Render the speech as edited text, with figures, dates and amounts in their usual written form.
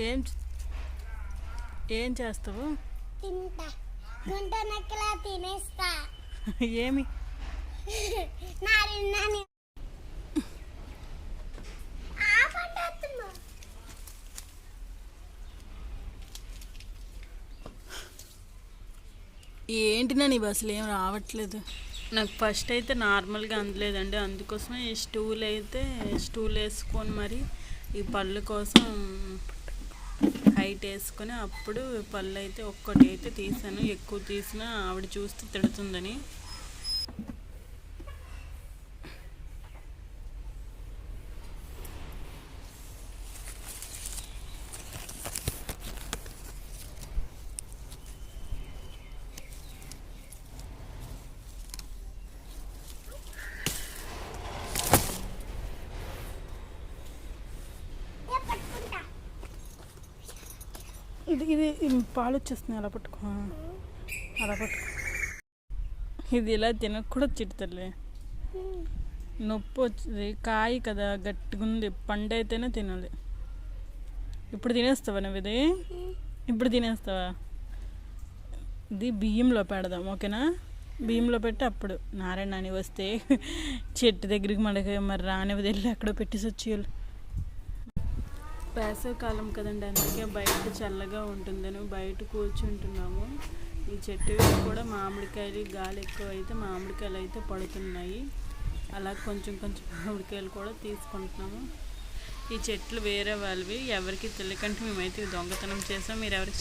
ఏం ఏం చేస్తావు? తింటా, గుంట నక్కలా తినేస్తా. ఏమి ఏంటి నా నీవు అసలు ఏం రావట్లేదు. నాకు ఫస్ట్ అయితే నార్మల్గా అందలేదండి, అందుకోసమే ఈ స్టూల్ వేసుకొని మరి ఈ పళ్ళు కోసం హైట్ వేసుకొని అప్పుడు పళ్ళు అయితే ఒక్కటి అయితే తీసాను. ఎక్కువ తీసినా ఆవిడ చూస్తే తిడుతుందని. ఇది పాలు వచ్చేస్తున్నాయి, అలా పట్టుకో, అలా పట్టుకో. ఇది ఇలా తినక కూడా చిడతలే, నొప్పి వచ్చింది. కాయ కదా గట్టిగా ఉంది, పండు అయితేనే తినాలి. ఇప్పుడు తినేస్తావా నువ్వు? ఇది ఇప్పుడు తినేస్తావా? ఇది బియ్యంలో పెడదాం, ఓకేనా? బియ్యంలో పెట్టి అప్పుడు నారాయణ అని వస్తే చెట్టు దగ్గరికి మరి రానివ్వదు, వెళ్ళి అక్కడ పెట్టేసి వచ్చేయాలి. వేసవికాలం కదండి, అందుకే బయట చల్లగా ఉంటుందని బయట కూర్చుంటున్నాము. ఈ చెట్టు కూడా మామిడికాయలు, గాలి ఎక్కువ అయితే మామిడికాయలు అయితే పడుతున్నాయి. అలా కొంచెం కొంచెం మామిడికాయలు కూడా తీసుకుంటున్నాము. ఈ చెట్లు వేరే వాళ్ళవి, ఎవరికి తెలియకంటే మేమైతే దొంగతనం చేసాం. మీరు ఎవరికి